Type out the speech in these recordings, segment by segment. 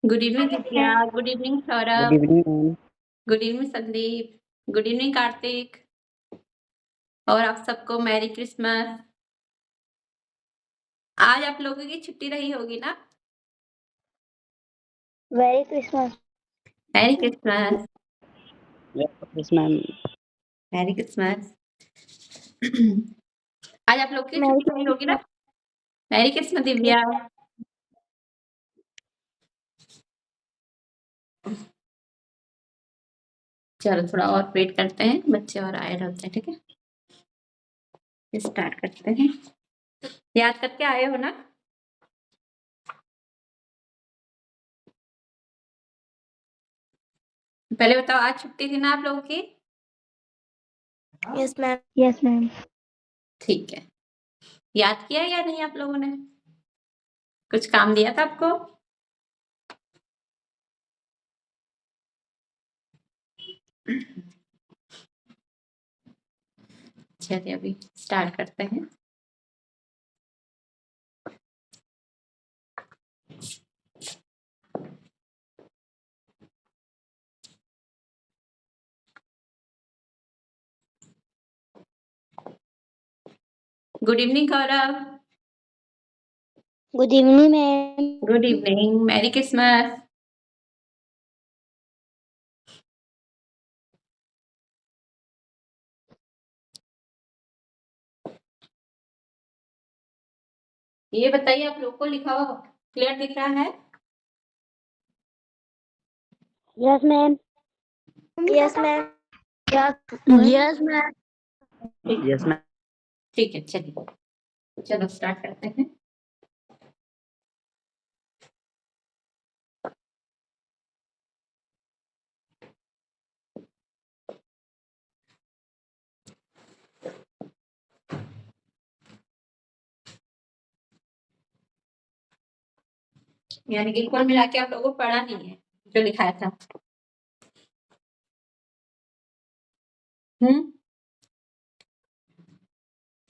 Good evening Divya, good evening good Saurabh, evening ma'am. Good evening Sandeep, good evening Kartik और आप सबको merry Christmas. आज आप लोगों की छुट्टी रही होगी ना? Very Christmas. Merry Christmas, yes ma'am. Merry Christmas. आज आप लोग की मैरी छुट्टी रही होगी ना? Merry Christmas Divya. चलो थोड़ा और वेट करते हैं, बच्चे और आए रहते हैं। ठीक है, स्टार्ट करते हैं। याद करके आए हो ना? पहले बताओ, आज छुट्टी थी ना आप लोगों की? Yes ma'am. Yes ma'am. ठीक है, याद किया या नहीं आप लोगों ने? कुछ काम दिया था आपको? चलिए अभी स्टार्ट करते हैं। Good evening Gaurav. Good evening ma'am. Good evening, merry Christmas. ये बताइए, आप लोग को लिखा हुआ क्लियर दिख रहा है? Yes ma'am. Yes ma'am. Yes ma'am. Yes ma'am. ठीक है, चलिए चलो स्टार्ट करते हैं। यानी कि कुल मिला के आप लोगों को पढ़ा नहीं है जो लिखाया था।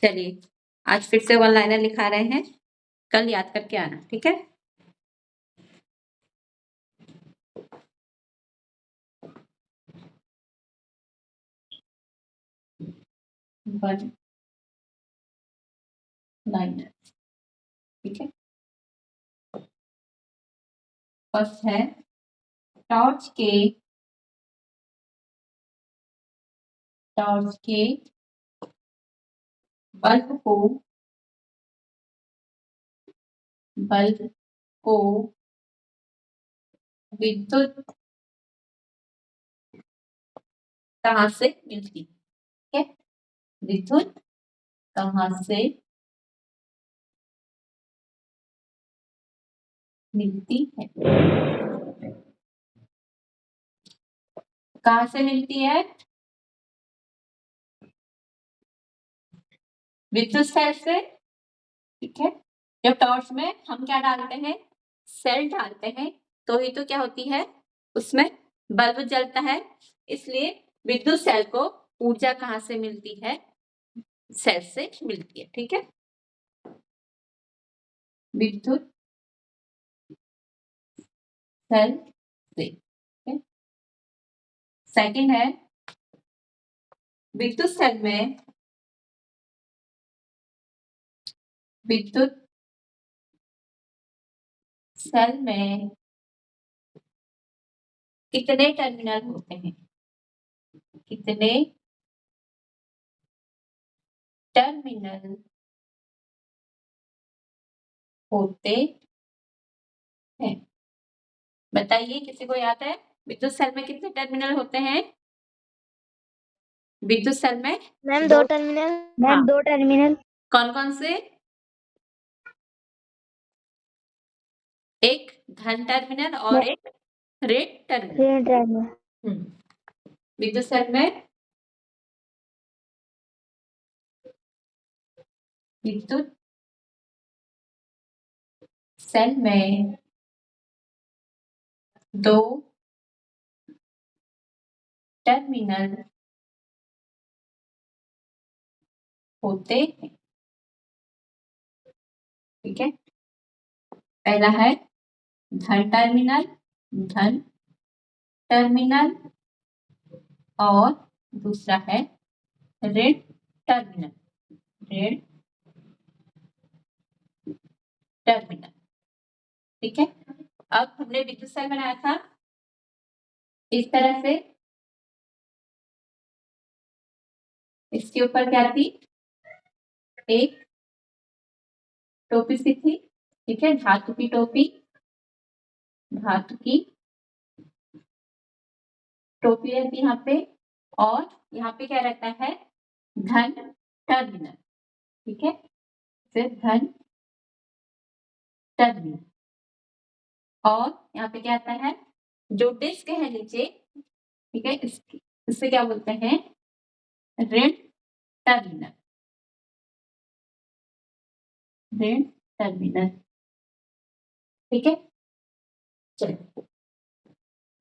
चलिए आज फिर से वन लाइनर लिखा रहे हैं, कल याद करके आना। ठीक है, वन लाइनर। ठीक है, फर्स्ट है टॉर्च के बल्ब को विद्युत कहाँ से मिलती है? ठीक है, विद्युत कहाँ से मिलती है? कहाँ से मिलती है? विद्युत सेल से। ठीक है, जब टॉर्च में हम क्या डालते हैं? सेल डालते हैं, तो ही तो क्या होती है, उसमें बल्ब जलता है। इसलिए विद्युत सेल को ऊर्जा कहाँ से मिलती है? सेल से मिलती है। ठीक है, विद्युत सेल से। सेकंड है, विद्युत सेल में कितने टर्मिनल होते हैं? कितने टर्मिनल होते हैं? बताइए, किसी को याद है विद्युत सेल में कितने टर्मिनल होते हैं? विद्युत सेल में मैम दो टर्मिनल। मैम दो टर्मिनल। कौन कौन से? एक धन टर्मिनल और एक ऋण टर्मिनल। विद्युत सेल में विद्युत सेल में दो टर्मिनल होते हैं। ठीक है, पहला है धन टर्मिनल धन टर्मिनल और दूसरा है ऋण टर्मिनल, ऋण टर्मिनल। ठीक है, अब हमने विद्युत सेल बनाया था इस तरह से, इसके ऊपर क्या थी, एक टोपी सी थी, ठीक है, धातु की टोपी, धातु की टोपी रहती है यहाँ पे, और यहाँ पे क्या रहता है, धन टर्मिनल। ठीक है, फिर धन टर्मिनल, और यहाँ पे क्या आता है, जो डिस्क है नीचे, ठीक है, इससे क्या बोलते हैं, ऋण टर्मिनल, ऋण टर्मिनल। ठीक है, चलो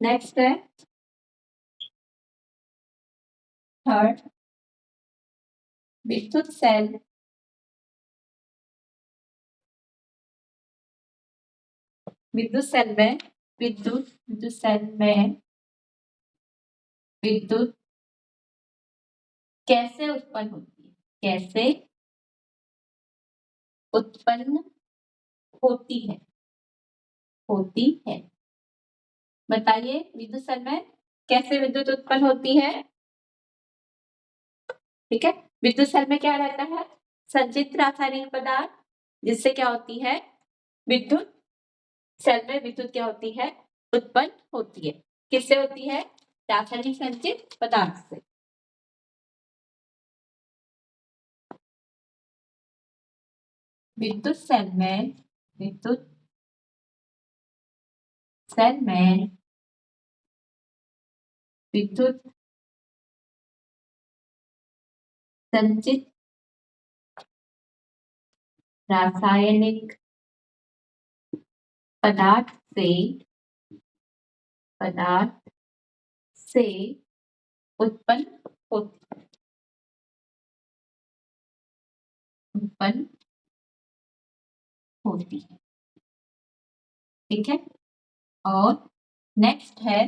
नेक्स्ट है थर्ड, विद्युत सेल, विद्युत सेल में विद्युत सेल में विद्युत कैसे उत्पन्न होती है, कैसे उत्पन्न होती है, होती है, बताइए विद्युत सेल में कैसे विद्युत उत्पन्न होती है। ठीक है, विद्युत सेल में क्या रहता है, संचित रासायनिक पदार्थ, जिससे क्या होती है, विद्युत सेल में विद्युत क्या होती है, उत्पन्न होती है। किससे होती है, रासायनिक संचित पदार्थ से। विद्युत सेल में, विद्युत सेल में विद्युत संचित रासायनिक पदार्थ से उत्पन्न होती है। ठीक है, और नेक्स्ट है,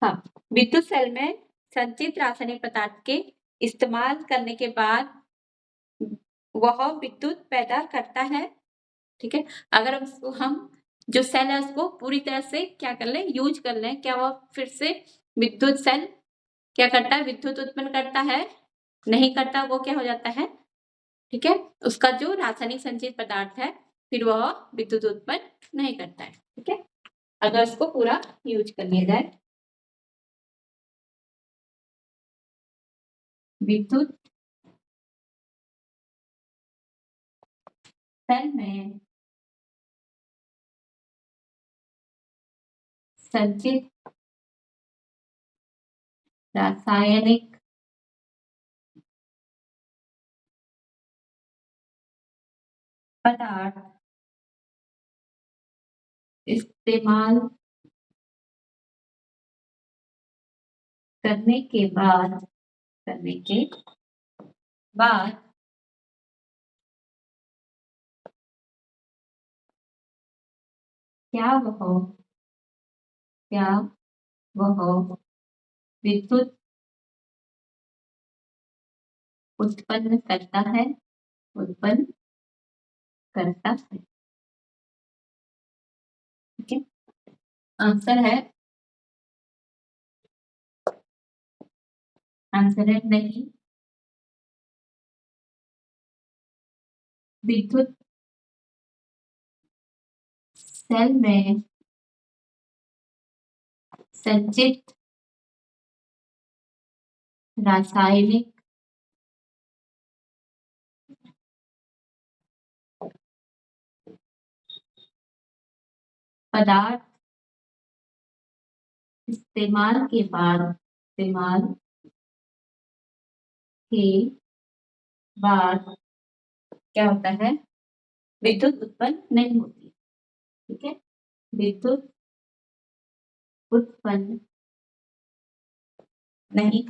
हाँ, विद्युत सेल में संचित रासायनिक पदार्थ के इस्तेमाल करने के बाद वह विद्युत पैदा करता है। ठीक है, अगर उसको हम जो सेल है उसको पूरी तरह से क्या कर लें, यूज कर लें, क्या वह फिर से विद्युत सेल क्या करता है, विद्युत उत्पन्न करता है, नहीं करता, वो क्या हो जाता है, ठीक है, उसका जो रासायनिक संचित पदार्थ है फिर वह विद्युत उत्पन्न नहीं करता है। ठीक है, अगर उसको पूरा यूज कर लिया जाए। विद्युत सेल में संचित रासायनिक पदार्थ इस्तेमाल करने के बाद क्या वह विद्युत उत्पन्न करता है, ठीक है, आंसर है नहीं। विद्युत सेल में संचित रासायनिक पदार्थ इस्तेमाल के बाद क्या होता है, विद्युत उत्पन्न नहीं होती। ठीक है, विद्युत उत्पन्न नहीं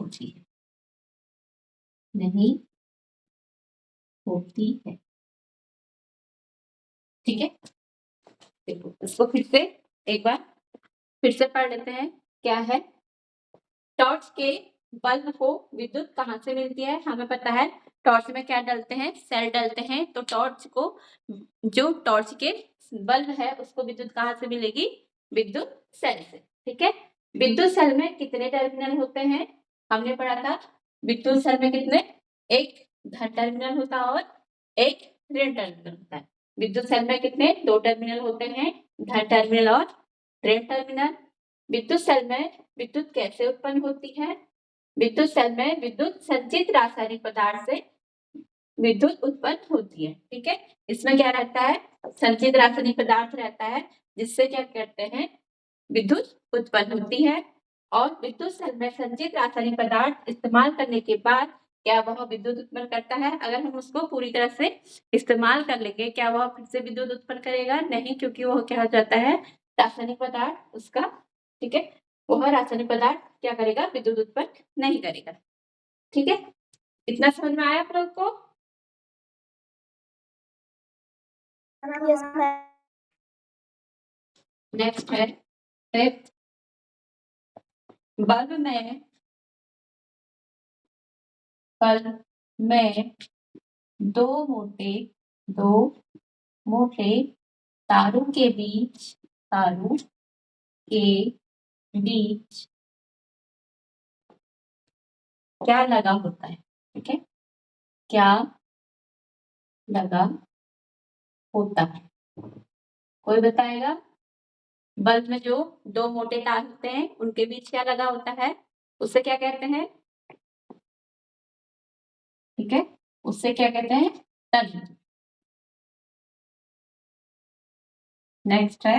होती है। ठीक है, देखो इसको फिर से एक बार फिर से पढ़ लेते हैं। क्या है? टॉर्च के बल्ब को विद्युत कहाँ से मिलती है? हमें पता है टॉर्च में क्या डालते हैं? सेल डालते हैं। तो टॉर्च को जो टॉर्च के बल्ब है उसको विद्युत कहाँ से मिलेगी? विद्युत सेल से। ठीक है। विद्युत सेल में कितने टर्मिनल होते हैं? हमने पढ़ा था विद्युत सेल में कितने? एक धन टर्मिनल होता है और एक ऋण टर्मिनल होता है। विद्युत सेल में कितने? 2 टर्मिनल होते हैं, धन टर्मिनल और ऋण टर्मिनल। विद्युत सेल में विद्युत कैसे उत्पन्न होती है? विद्युत सेल में विद्युत संचित रासायनिक पदार्थ से विद्युत उत्पन्न होती है। ठीक है। इसमें क्या रहता है? संचित रासायनिक पदार्थ रहता है जिससे क्या करते हैं? विद्युत उत्पन्न होती है। और विद्युत सेल में संचित रासायनिक पदार्थ इस्तेमाल करने के बाद क्या वह विद्युत उत्पन्न करता है? अगर हम उसको पूरी तरह से इस्तेमाल कर लेंगे क्या वह फिर से विद्युत उत्पन्न करेगा? नहीं, क्योंकि वह क्या हो जाता है? रासायनिक पदार्थ उसका। ठीक है। वह रासायनिक पदार्थ क्या करेगा? विद्युत उत्पन्न नहीं करेगा। ठीक है। इतना समझ में आया आप लोग को? Yes, ma'am. नेक्स्ट है फिफ्थ, बल्ब में दो मोटे तारों के बीच क्या लगा होता है? ठीक है। क्या लगा होता है? कोई बताएगा? बल्ब में जो 2 मोटे तार होते हैं उनके बीच क्या लगा होता है? उसे क्या कहते हैं? ठीक है। उससे क्या कहते हैं? टर्मिनल। नेक्स्ट है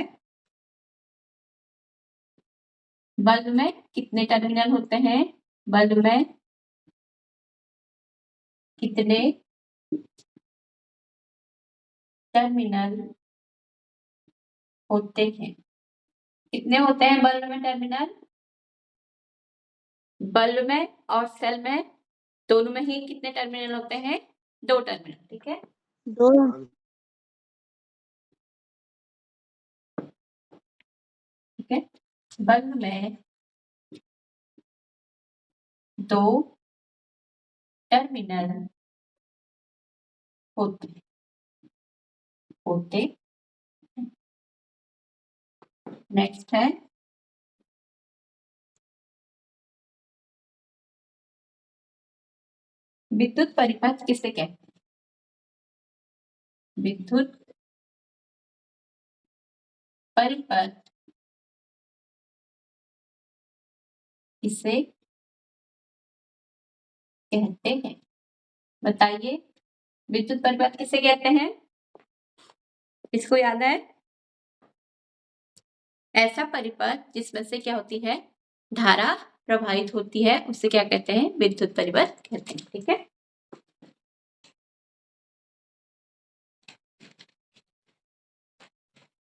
बल्ब में कितने टर्मिनल होते हैं? बल्ब में कितने टर्मिनल होते हैं? कितने होते हैं बल्ब में टर्मिनल? बल्ब में और सेल में दोनों में ही कितने टर्मिनल होते हैं? 2 टर्मिनल। ठीक है। 2 ठीक है। बल्ब में 2 टर्मिनल होते। नेक्स्ट है विद्युत परिपथ किसे कहते हैं? विद्युत परिपथ किसे कहते हैं? बताइए, विद्युत परिपथ किसे कहते हैं? इसको याद है? ऐसा परिपथ जिसमें से क्या होती है? धारा प्रवाहित होती है, उसे क्या कहते हैं? विद्युत परिपथ कहते हैं। ठीक है।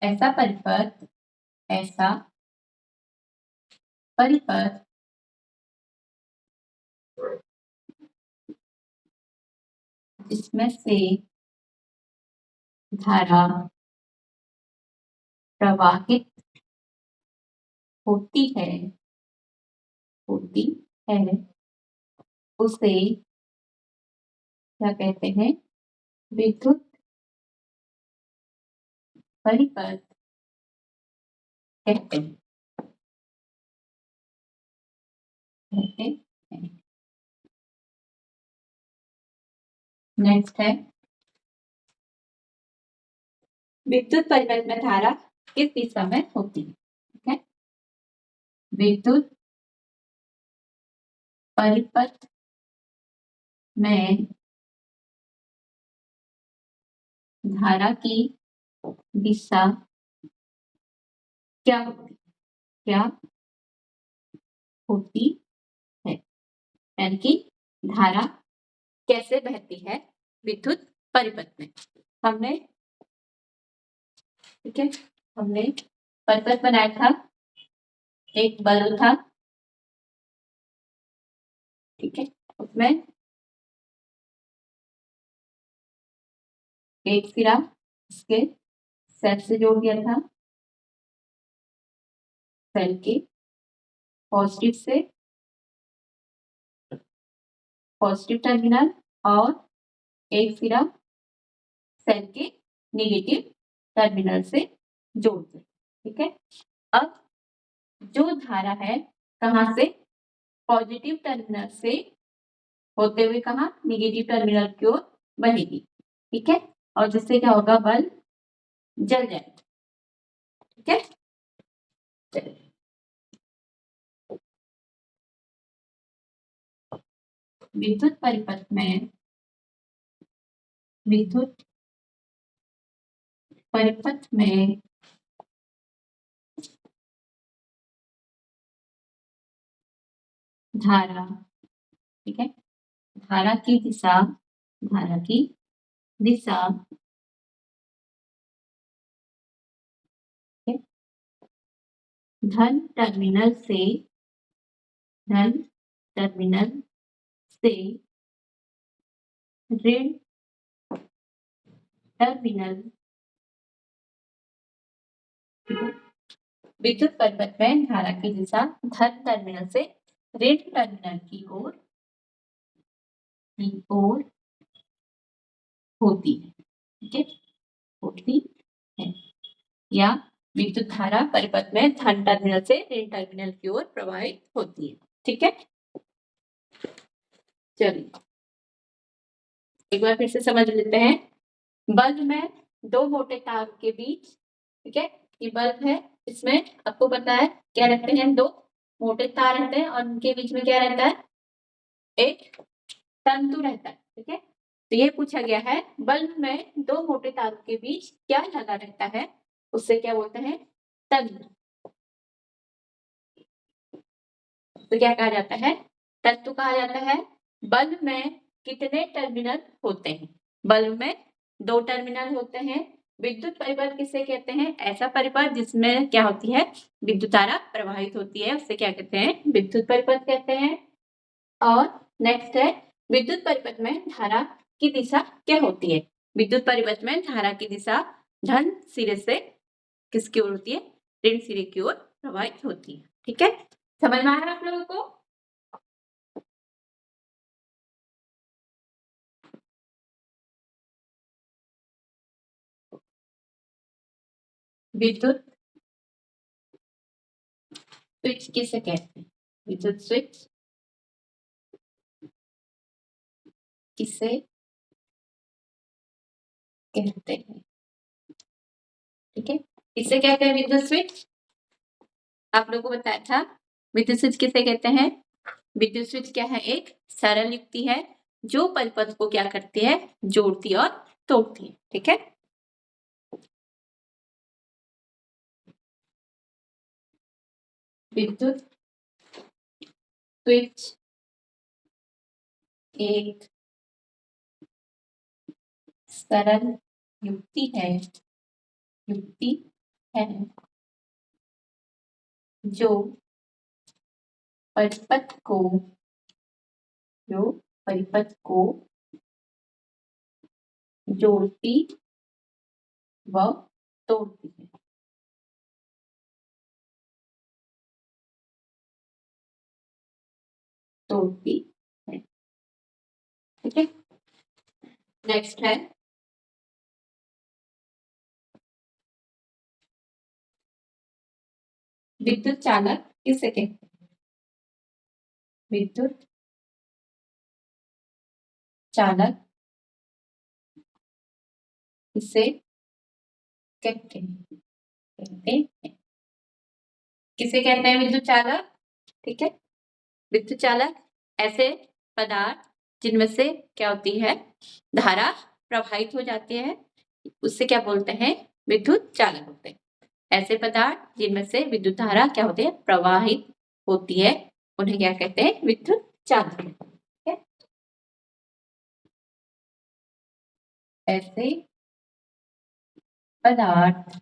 ऐसा परिपथ जिसमें से धारा प्रवाहित होती है उसे क्या कहते हैं? विद्युत परिपथ कहते हैं। नेक्स्ट है विद्युत परिपथ में धारा किस दिशा में होती है? ठीक है। विद्युत परिपथ में धारा की दिशा क्या होती है? यानी कि धारा कैसे बहती है विद्युत परिपथ में? हमने ठीक है, हमने परिपथ बनाया था, एक बल्ब था। ठीक है। उसमें एक सिरा, इसके सेल से जोड़ दिया था, सेल के पॉजिटिव से पॉजिटिव टर्मिनल और एक सिरा सेल के नेगेटिव टर्मिनल से जोड़ दें। ठीक है, अब जो धारा है कहाँ से, पॉजिटिव टर्मिनल से होते हुए कहाँ, नेगेटिव टर्मिनल की ओर बहेगी। ठीक है, और जिससे क्या होगा, बल्ब जल जाएगा। ठीक है, चलिए विद्युत परिपथ में धारा, ठीक है, धारा की दिशा धन टर्मिनल से ऋण टर्मिनल, विद्युत परिपथ में धारा की दिशा धन टर्मिनल से ऋण टर्मिनल की ओर होती है। ठीक है, होती है, या विद्युत धारा परिपथ में धन टर्मिनल से ऋण टर्मिनल की ओर प्रवाहित होती है। ठीक है, चलिए एक बार फिर से समझ लेते हैं। बल्ब में दो मोटे तार के बीच, ठीक है, ये बल्ब है, इसमें आपको पता है क्या रहते हैं, दो मोटे तार रहते हैं और उनके बीच में क्या रहता है, एक तंतु रहता है। ठीक है, तो ये पूछा गया है बल्ब में दो मोटे तारों के बीच क्या लगा रहता है, उससे क्या बोलते हैं, तंतु। तो क्या कहा जाता है, तंतु कहा जाता है। बल्ब में कितने टर्मिनल होते हैं, बल्ब में दो टर्मिनल होते हैं। विद्युत परिपथ किसे कहते हैं, ऐसा परिपथ जिसमें क्या होती है, विद्युत धारा प्रवाहित होती है, उससे क्या कहते हैं, विद्युत परिपथ कहते हैं। और नेक्स्ट है, विद्युत परिपथ में धारा की दिशा क्या होती है, विद्युत परिपथ में धारा की दिशा धन सिरे से किसकी ओर होती है, ऋण सिरे की ओर प्रवाहित होती है। ठीक है, समझ में आ रहा है आप लोगों को। विद्युत स्विच किसे कहते हैं, विद्युत स्विच किसे कहते हैं। ठीक है, किसे कहते हैं विद्युत स्विच, आप लोगों को बताया था विद्युत स्विच किसे कहते हैं। विद्युत स्विच क्या है, एक सरल युक्ति है जो परिपथ को क्या करती है, जोड़ती और तोड़ती है। ठीक है, विद्युत स्विच एक सरल युक्ति है जो परिपथ को जोड़ती व तोड़ती है। ठीक है, नेक्स्ट है विद्युत चालक किसे कहते हैं, विद्युत चालक किसे कहते हैं, किसे कहते हैं विद्युत चालक। ठीक है, विद्युत चालक ऐसे पदार्थ जिनमें से क्या होती है, धारा प्रवाहित हो जाती है, उससे क्या बोलते हैं, विद्युत चालक होते हैं। ऐसे पदार्थ जिनमें से विद्युत धारा क्या होती है, प्रवाहित होती है, उन्हें क्या कहते हैं, विद्युत चालक। ठीक है, ऐसे पदार्थ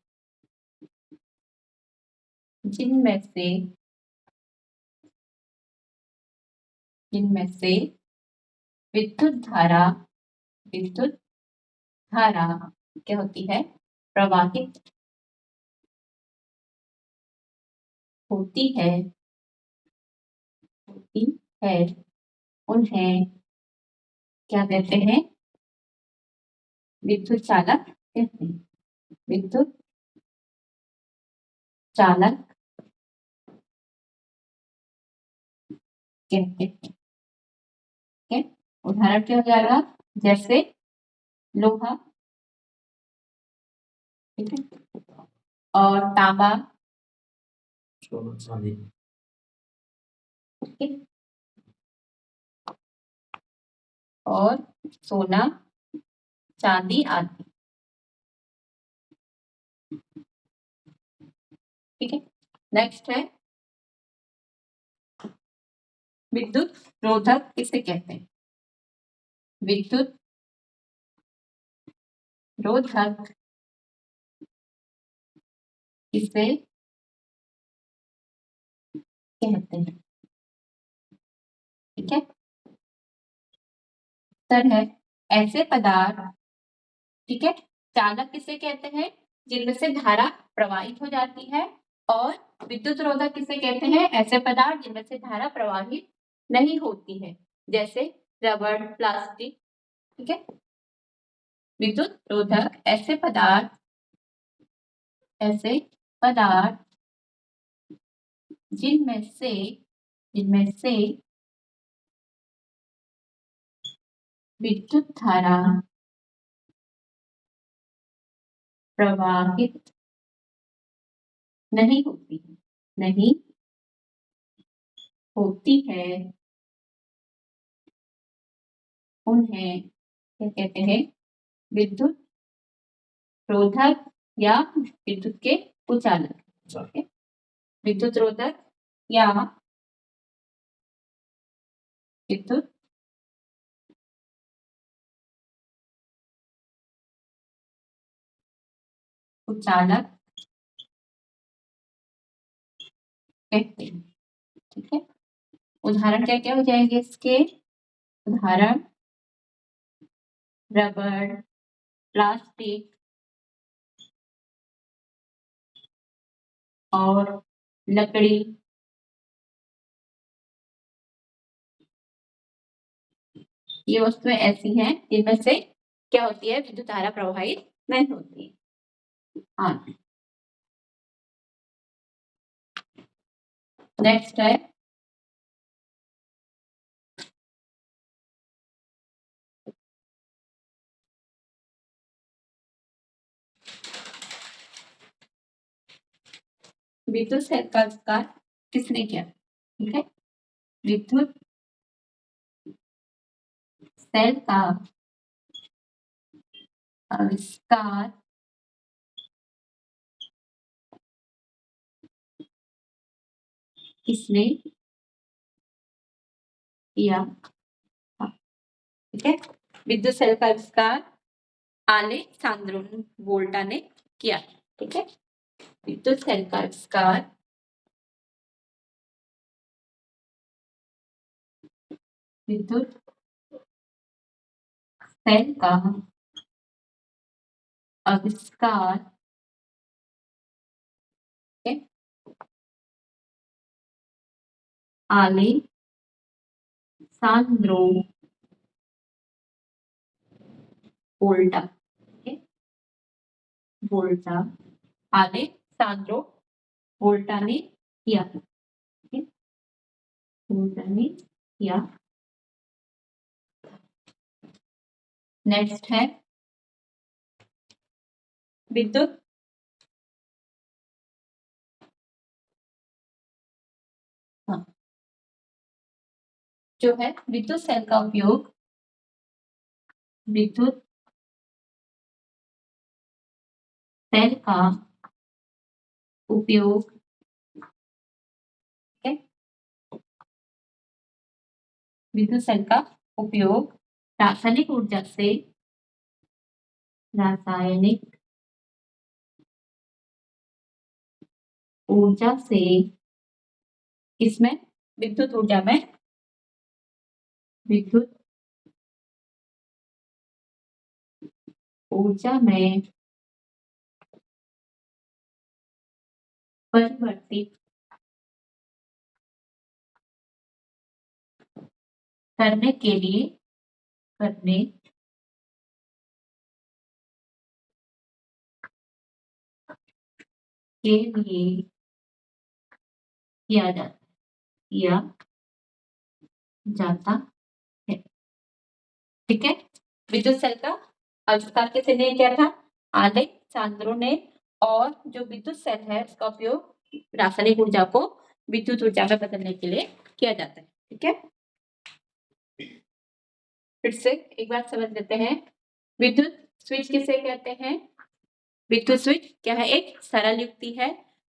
जिनमें से विद्युत धारा क्या होती है, प्रवाहित होती है उन्हें क्या कहते हैं? विद्युत चालक कहते हैं। विद्युत चालक कहते हैं। ठीक है, उदाहरण क्या हो जाएगा? जैसे लोहा, ठीक है, और तांबा, ठीक है, और सोना, चांदी आदि। ठीक है, नेक्स्ट है विद्युत रोधक किसे कहते हैं? विद्युत रोधक किसे कहते हैं? ठीक है, उत्तर है ऐसे पदार्थ, ठीक है, चालक किसे कहते हैं? जिनमें से धारा प्रवाहित हो जाती है। और विद्युत रोधक किसे कहते हैं? ऐसे पदार्थ जिनमें से धारा प्रवाहित नहीं होती है, जैसे रबड़, प्लास्टिक। ठीक है, विद्युत रोधक ऐसे पदार्थ जिनमें से विद्युत धारा प्रवाहित नहीं होती है उन्हें क्या कहते हैं? विद्युत रोधक या विद्युत के कुचालक। ठीक है, विद्युत रोधक या विद्युत कुचालक कहते हैं। ठीक है, उदाहरण क्या क्या हो जाएंगे इसके? उदाहरण रबड़, प्लास्टिक और लकड़ी। ये वस्तुएं ऐसी हैं जिनमें से क्या होती है? विद्युत धारा प्रवाहित नहीं होती। हाँ, नेक्स्ट है विद्युत सेल का आविष्कार किसने किया? ठीक है, विद्युत सेल का आविष्कार किसने किया? ठीक है, विद्युत सेल का आविष्कार अलेक्सांद्रो वोल्टा ने किया। ठीक है, विद्युत सेल का आविष्कार विद्युत सेल का आविष्कार अलेक्सांद्रो वोल्टा, अलेक्सांद्रो वोल्टा ने किया। वोल्टा ने किया। नेक्स्ट है विद्युत जो है विद्युत सेल का उपयोग विद्युत सेल का उपयोग विद्युत सेल का उपयोग रासायनिक ऊर्जा से इसमें विद्युत ऊर्जा में परिवर्तित करने के लिए किया जाता है। ठीक है, विद्युत सेल का आविष्कार किसने किया था? अलेक्सांद्रो ने। और जो विद्युत सेल है उसका उपयोग रासायनिक ऊर्जा को विद्युत ऊर्जा में बदलने के लिए किया जाता है। ठीक है, फिर से एक बार समझ लेते हैं। विद्युत स्विच किसे कहते हैं? विद्युत स्विच क्या है? एक सरल युक्ति है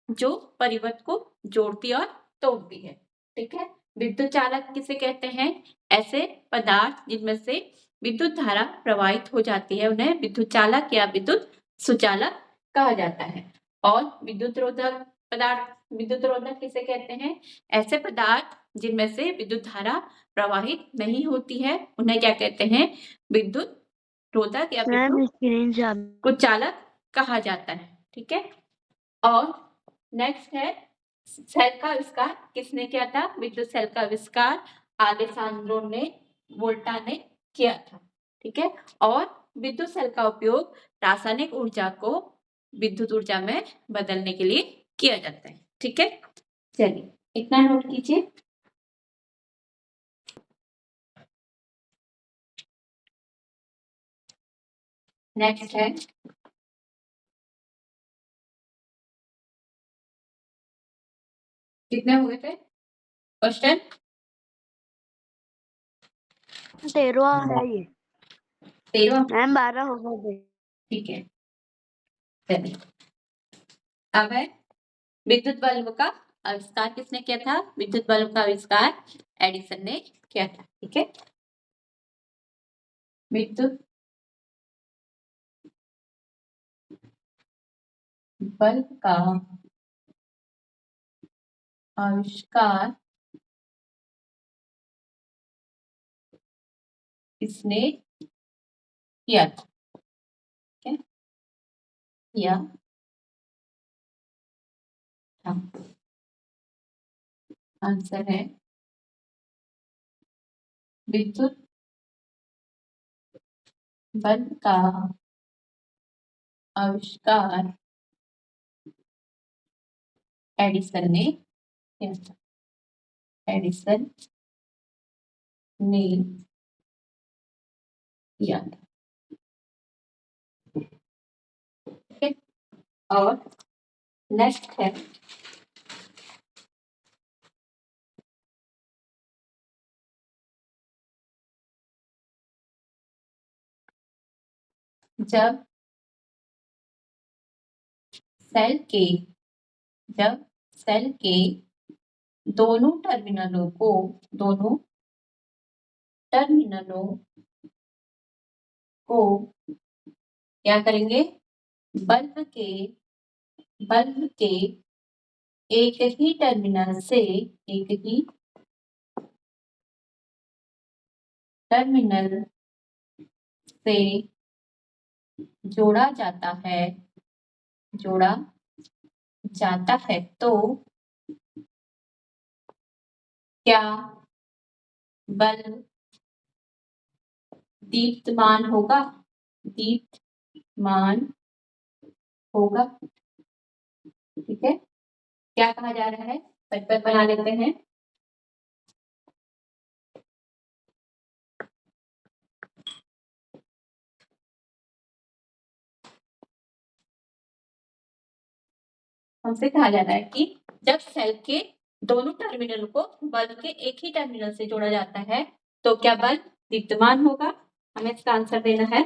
जो परिवर्त को जोड़ती और तोड़ती है। ठीक है, विद्युत चालक किसे कहते हैं? ऐसे पदार्थ जिनमें से विद्युत धारा प्रवाहित हो जाती है उन्हें विद्युत चालक या विद्युत सुचालक कहा जाता है। और विद्युत रोधक पदार्थ, विद्युत रोधक किसे कहते हैं? ऐसे पदार्थ जिनमें से विद्युत धारा प्रवाहित नहीं होती है उन्हें क्या कहते हैं? विद्युत रोधक या विद्युत कुचालक कहा जाता है। ठीक है, और नेक्स्ट है सेल का आविष्कार किसने किया था? विद्युत सेल का आविष्कार अलेसांद्रो ने वोल्टा ने किया था। ठीक है, और विद्युत सेल का उपयोग रासायनिक ऊर्जा को विद्युत ऊर्जा में बदलने के लिए किया जाता है। ठीक है, चलिए इतना नोट कीजिए। नेक्स्ट है कितने हुए थे क्वेश्चन? 13 है ये। 13 मैम 12 हो गए। ठीक है, चलिए अब है विद्युत बल्ब का आविष्कार किसने किया था? विद्युत बल्ब का आविष्कार एडिसन ने किया था। ठीक है, विद्युत बल्ब का आविष्कार किसने किया था? ठीक है, किया था। आंसर है विद्युत बल्ब का आविष्कार एडिसन ने किया था। एडिसन ने किया था। ठीक है, और नेक्स्ट है जब सेल के दोनों टर्मिनलों को क्या करेंगे? बल्ब के एक ही टर्मिनल से जोड़ा जाता है तो क्या बल्ब दीप्तमान होगा? ठीक है, क्या कहा जा रहा है? पटपट बना लेते हैं। हमसे कहा जा रहा है कि जब सेल के दोनों टर्मिनल को बल्ब के एक ही टर्मिनल से जोड़ा जाता है तो क्या बल्ब दीप्तमान होगा? हमें इसका आंसर देना है।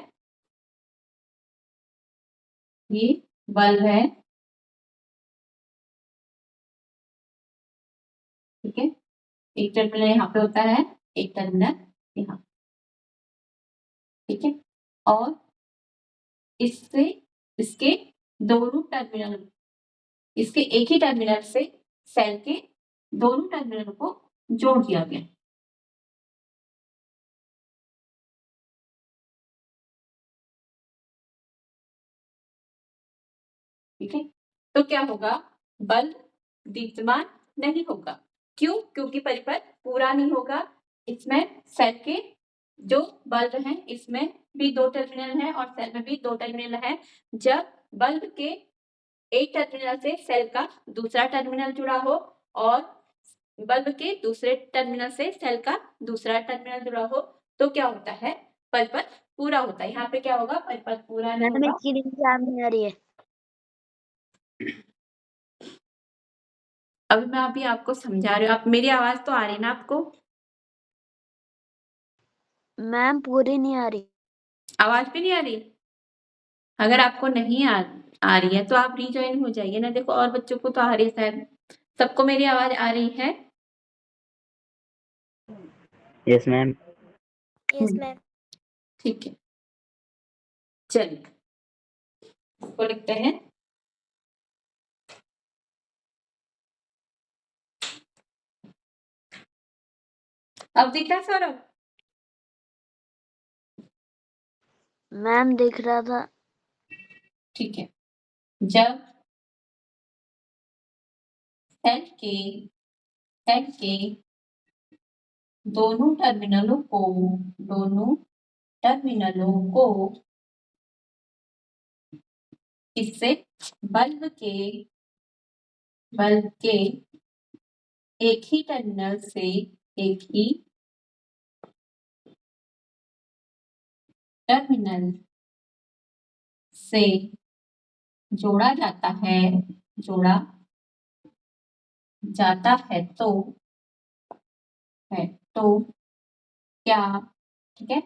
ये बल्ब है। ठीक है, एक टर्मिनल यहाँ पे होता है, एक टर्मिनल यहाँ। ठीक है, और इससे इसके दोनों टर्मिनल इसके एक ही टर्मिनल से सेल के दोनों टर्मिनल को जोड़ दिया गया। ठीक है, तो क्या होगा? बल्ब दीप्तमान नहीं होगा। क्यों? क्योंकि परिपथ पूरा नहीं होगा। इसमें सेल के जो बल्ब हैं इसमें भी 2 टर्मिनल है और सेल में भी 2 टर्मिनल है। जब बल्ब के एक टर्मिनल से सेल का दूसरा टर्मिनल जुड़ा हो और बल्ब के दूसरे टर्मिनल से सेल का दूसरा टर्मिनल जुड़ा हो तो क्या होता है? परिपथ पूरा होता है। यहाँ पे क्या होगा? परिपथ पूरा नहीं मैडम होगा। इसकी लिंक सामने आ रही है। अभी मैं अभी आपको समझा रही हूँ। आप मेरी आवाज तो आ रही है ना आपको? मैम पूरी नहीं आ रही। आवाज भी नहीं आ रही? अगर आपको नहीं आ रही है तो आप रीजॉइन हो जाइए ना। देखो और बच्चों को तो आ रही है शायद। सबको मेरी आवाज आ रही है? Yes ma'am. Yes ma'am. ठीक है, चलिए इसको लिखते हैं। अब दिख रहा है सौरभ? मैम दिख रहा था। ठीक है। जब सेल के दोनों टर्मिनलों को इससे बल्ब के एक ही टर्मिनल से जोड़ा जाता है तो क्या, ठीक है,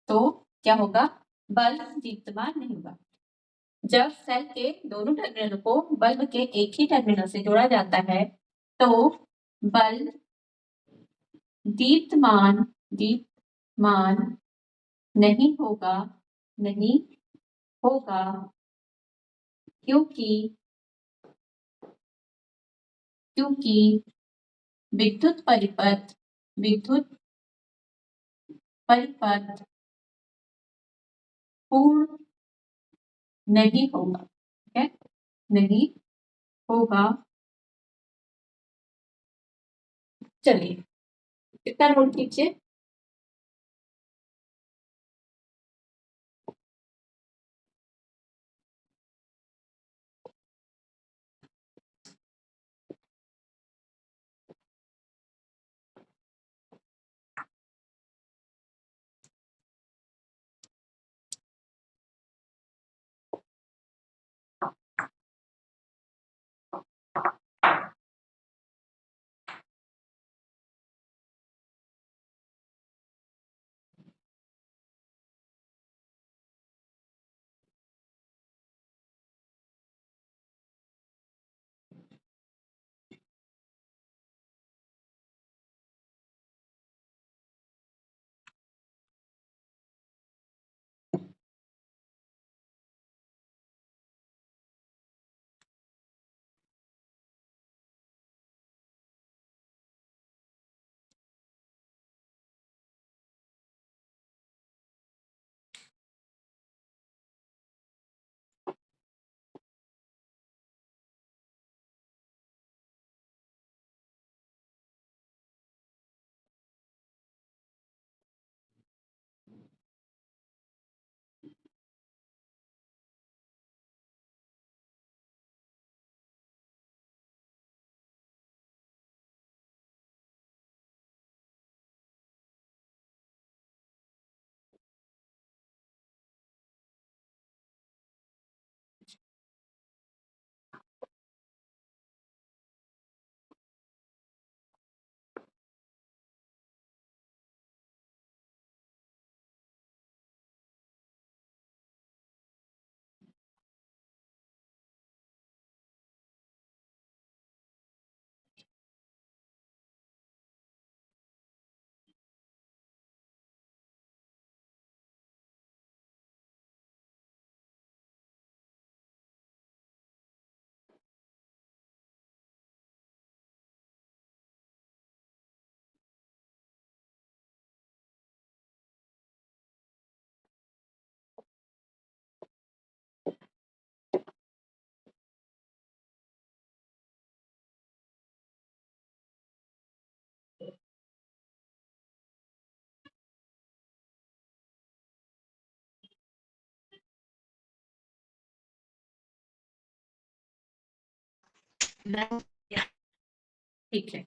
तो क्या होगा? बल्ब दीप्तमान नहीं होगा। जब सेल के दोनों टर्मिनल को बल्ब के एक ही टर्मिनल से जोड़ा जाता है तो बल्ब दीप्तमान नहीं होगा क्योंकि विद्युत परिपथ पूर्ण नहीं होगा। ठीक है, नहीं होगा। चलिए इतना नोट कीजिए। मैम ठीक है।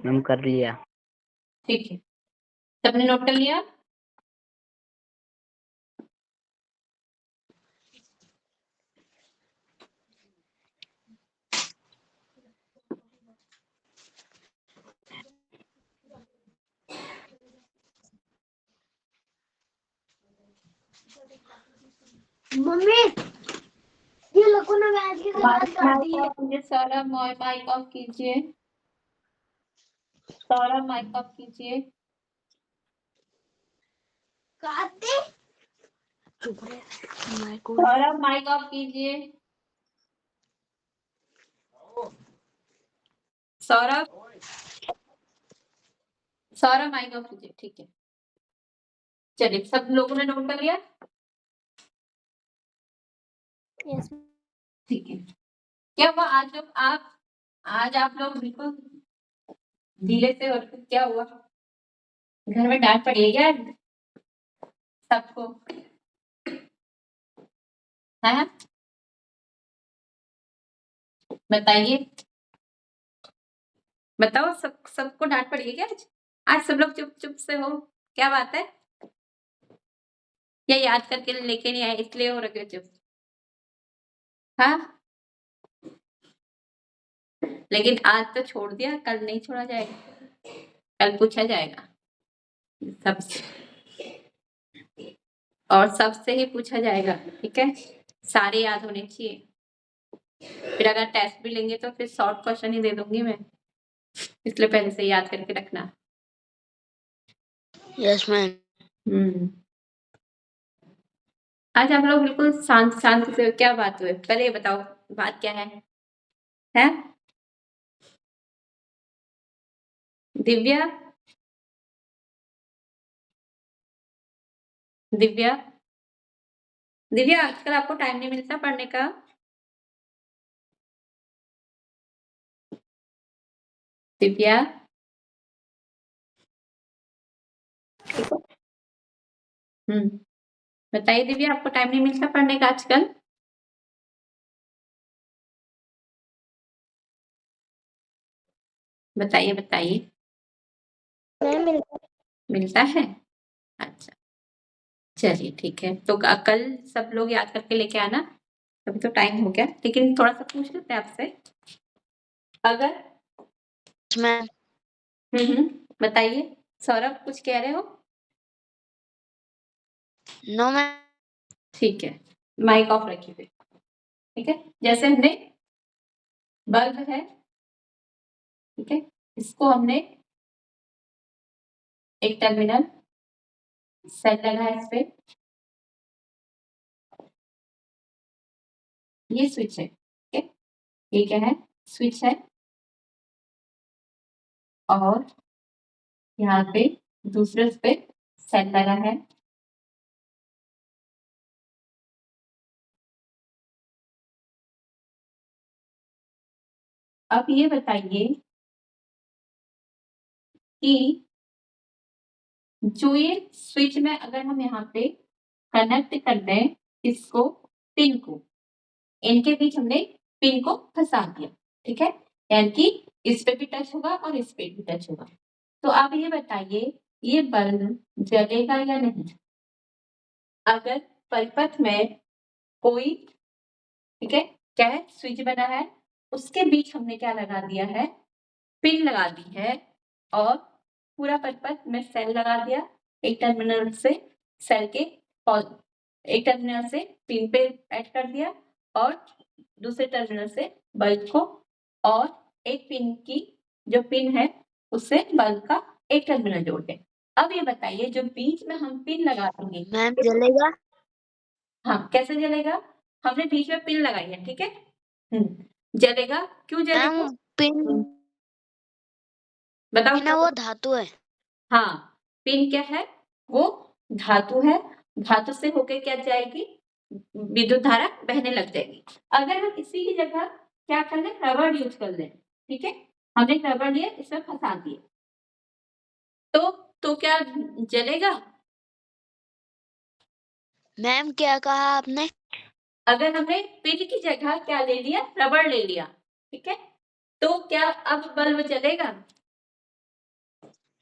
मैम कर लिया। ठीक है, सबने नोट कर लिया? मम्मी ये लोगों ने मैच की शुरुआत कर दी है। कीजिए सौरभ, माइक ऑफ कीजिए। सौरभ माइक ऑफ कीजिए। काटे चुप रहे मैं को सौरभ माइक ऑफ कीजिए। सौरभ, सौरभ माइक ऑफ कीजिए। ठीक है, चलिए सब लोगों ने नोट कर लिया? यस ठीक है। क्या हुआ आज आप लोग बिल्कुल ढीले से, और क्या हुआ? घर में डांट पड़ी है क्या सबको? है, बताइए, बताओ, सबको डांट पड़ी है क्या आज सब लोग चुप चुप से हो? क्या बात है? या याद करके लेके नहीं आए इसलिए हो रखे चुप? हाँ, लेकिन आज तो छोड़ दिया, कल नहीं छोड़ा जाएगा, कल पूछा जाएगा सबसे, और सबसे ही पूछा जाएगा। ठीक है, सारे याद होने चाहिए, फिर अगर टेस्ट भी लेंगे तो फिर शॉर्ट क्वेश्चन ही दे दूंगी मैं, इसलिए पहले से याद करके रखना। Yes ma'am. आज आप लोग बिल्कुल शांत शांत से, क्या बात हुई पहले ये बताओ, बात क्या है? हैं? दिव्या, दिव्या, दिव्या, आजकल आपको टाइम नहीं मिलता पढ़ने का? दिव्या, बताइए दिव्या, आपको टाइम नहीं मिलता पढ़ने का आजकल? बताइए बताइए। मैम मिलता है? अच्छा, चलिए ठीक है, तो कल सब लोग याद करके लेके आना। अभी तो टाइम हो गया, लेकिन थोड़ा सा पूछ लेते हैं आपसे, अगर मैम बताइए। सौरभ कुछ कह रहे हो? No ma'am. ठीक है, माइक ऑफ रखिए फिर। ठीक है, जैसे हमने बल्ब है, ठीक है, इसको हमने एक टर्मिनल सेल लगा है इस पे, ये स्विच है, ठीक है, ये क्या है? स्विच है, और यहाँ पे दूसरे उस पे सेल लगा है। अब ये बताइए कि जो ये स्विच में अगर हम यहाँ पे कनेक्ट कर दें इसको, पिन को, इनके बीच हमने पिन को फंसा दिया, ठीक है, यानी कि इस पे भी टच होगा और इस पे भी टच होगा। तो आप ये बताइए, ये बल्ब जलेगा या नहीं? अगर परिपथ में कोई, ठीक है, क्या है, स्विच बना है, उसके बीच हमने क्या लगा दिया है? पिन लगा दी है, और पूरा परिपथ में सेल लगा दिया, एक टर्मिनल से सेल के एक टर्मिनल से पिन पे ऐड कर दिया, और दूसरे टर्मिनल से बल्ब को और एक पिन की जो पिन है उससे बल्ब का एक टर्मिनल जोड़ दें। अब ये बताइए जो बीच में हम पिन लगा देंगे मैम जलेगा? हाँ कैसे जलेगा? हमने बीच में पिन लगाई है, ठीक है। जलेगा, क्यों जलेगा? मैम पिन बताओ ना वो धातु है। हाँ, पिन क्या है? वो धातु है। धातु से होके क्या जाएगी? विद्युत धारा बहने लग जाएगी। अगर हम इसी की जगह क्या कर लें? रबड़ यूज कर लें, ठीक है। हमने रबड़ लिए, इसमें फंसा दिए तो क्या जलेगा? मैम क्या कहा आपने? अगर हमने पिन की जगह क्या ले लिया? रबड़ ले लिया, ठीक है। तो क्या अब बल्ब जलेगा?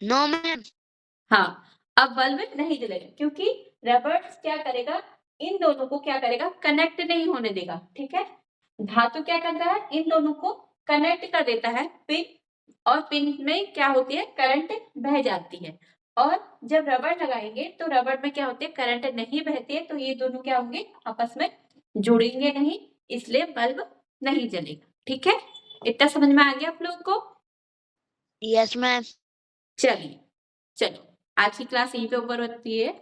No ma'am. हाँ, अब बल्ब नहीं जलेगा क्योंकि रबड़ क्या करेगा? इन दोनों को क्या करेगा? कनेक्ट नहीं होने देगा, ठीक है। धातु क्या करता है? इन दोनों को कनेक्ट कर देता है। पिन और पिन में क्या होती है? करंट बह जाती है। और जब रबड़ लगाएंगे तो रबड़ में क्या होती है? करंट नहीं बहती है, तो ये दोनों क्या होंगे? आपस में जुड़ेंगे नहीं, इसलिए बल्ब नहीं जलेगा, ठीक है। इतना समझ में आ गया आप लोग को? Yes ma'am. चलिए, चलो आज की क्लास यहीं पे ऊपर होती है,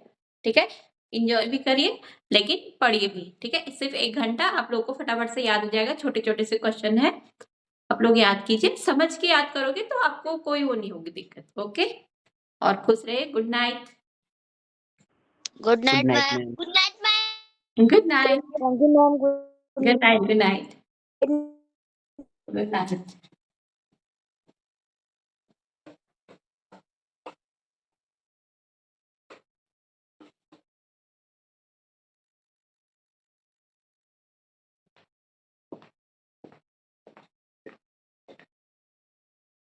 ठीक है। इंजॉय भी करिए लेकिन पढ़िए भी, ठीक है। सिर्फ 1 घंटा आप लोगों को फटाफट से याद हो जाएगा। छोटे-छोटे से क्वेश्चन है, आप लोग याद कीजिए। समझ के याद करोगे तो आपको कोई वो नहीं होगी दिक्कत, ओके। और खुश रहिए। Good night. Good night night, ma'am. ma'am. Good night ma'am. Good night. Thank you ma'am. Good night. Good night. Good good night.